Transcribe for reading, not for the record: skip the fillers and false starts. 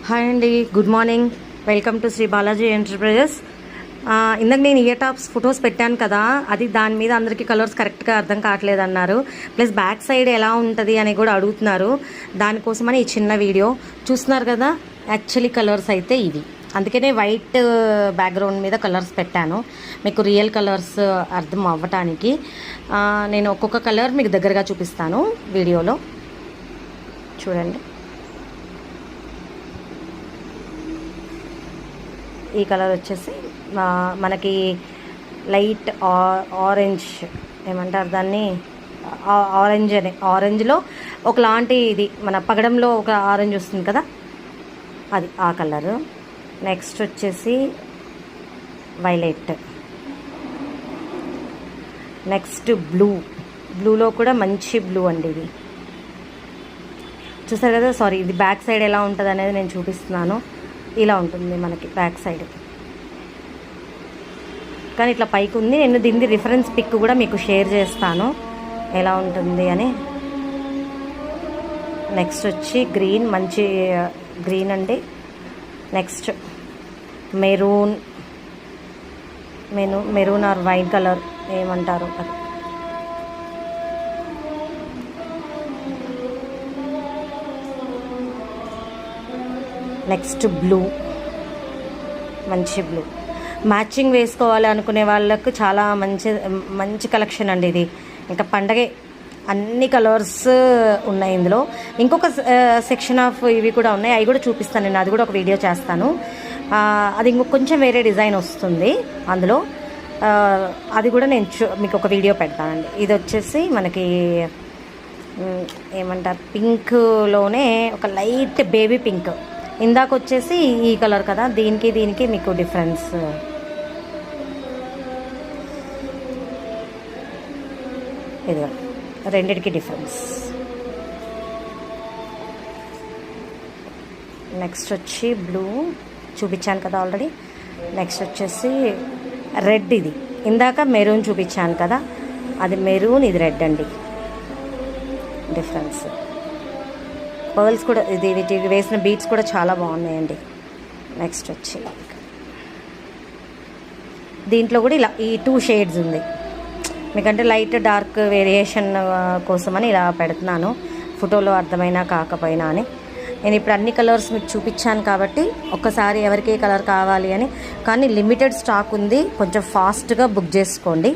Hi అండి, good morning. Welcome to Shri Balaji enterprises. ఇందాక నేను ఇయర్ టాప్స్ ఫొటోస్ పెట్టాను కదా, అది దాని మీద అందరికీ కలర్స్ కరెక్ట్గా అర్థం కావట్లేదు అన్నారు. ప్లస్ బ్యాక్ సైడ్ ఎలా ఉంటుంది అని కూడా అడుగుతున్నారు. దానికోసమని ఈ చిన్న వీడియో చూస్తున్నారు కదా. యాక్చువల్లీ కలర్స్ అయితే ఇవి, అందుకనే వైట్ బ్యాక్గ్రౌండ్ మీద కలర్స్ పెట్టాను, మీకు రియల్ కలర్స్ అర్థం అవ్వటానికి. నేను ఒక్కొక్క కలర్ మీకు దగ్గరగా చూపిస్తాను వీడియోలో, చూడండి. ఈ కలర్ వచ్చేసి మనకి లైట్ ఆరెంజ్, ఏమంటారు దాన్ని, ఆరెంజ్ అని, ఆరెంజ్లో ఒకలాంటి ఇది మన పగడంలో ఒక ఆరెంజ్ వస్తుంది కదా, అది ఆ కలరు. నెక్స్ట్ వచ్చేసి వైలెట్. నెక్స్ట్ బ్లూలో కూడా మంచి బ్లూ అండి ఇది, చూసారు కదా. సారీ, ఇది బ్యాక్ సైడ్ ఎలా ఉంటుంది అనేది నేను చూపిస్తున్నాను. ఇలా ఉంటుంది మనకి బ్యాక్ సైడ్, కానీ ఇట్లా పైకి ఉంది. నేను దీన్ని రిఫరెన్స్ పిక్ కూడా మీకు షేర్ చేస్తాను ఎలా ఉంటుంది అని. నెక్స్ట్ వచ్చి గ్రీన్, మంచి గ్రీన్ అండి. Next maroon are white colour ఏమంటారు అది. నెక్స్ట్ బ్లూ, మంచి బ్లూ. మ్యాచింగ్ వేసుకోవాలి అనుకునే వాళ్ళకు చాలా మంచి కలెక్షన్ అండి ఇది. ఇంకా పండగే, అన్ని కలర్స్ ఉన్నాయి ఇందులో. ఇంకొక సెక్షన్ ఆఫ్ ఇవి కూడా ఉన్నాయి, అవి కూడా చూపిస్తాను నేను, అది కూడా ఒక వీడియో చేస్తాను. అది ఇంకొక కొంచెం వేరే డిజైన్ వస్తుంది అందులో, అది కూడా నేను మీకు ఒక వీడియో పెడతానండి. ఇది వచ్చేసి మనకి ఏమంటారు, పింక్లోనే ఒక లైట్ బేబీ పింక్. ఇందాక వచ్చేసి ఈ కలర్ కదా, దీనికి మీకు డిఫరెన్స్. ఇదిగో రెండిటికి డిఫరెన్స్. నెక్స్ట్ వచ్చి బ్లూ చూపించాను కదా ఆల్రెడీ. నెక్స్ట్ వచ్చేసి రెడ్. ఇది ఇందాక మెరూన్ చూపించాను కదా, అది మెరూన్, ఇది రెడ్ అండి, డిఫరెన్స్. పర్ల్స్ కూడా, ఇది వీటికి వేసిన బీట్స్ కూడా చాలా బాగున్నాయండి. నెక్స్ట్ వచ్చి దీంట్లో కూడా ఇలా ఈ 2 షేడ్స్ ఉంది, మీకంటే లైట్ డార్క్ వేరియేషన్ కోసమని ఇలా పెడుతున్నాను, ఫోటోలో అర్థమైనా కాకపోయినా అని. నేను ఇప్పుడు అన్ని కలర్స్ మీకు చూపించాను కాబట్టి ఒక్కసారి ఎవరికి ఏ కలర్ కావాలి అని, కానీ లిమిటెడ్ స్టాక్ ఉంది, కొంచెం ఫాస్ట్గా బుక్ చేసుకోండి.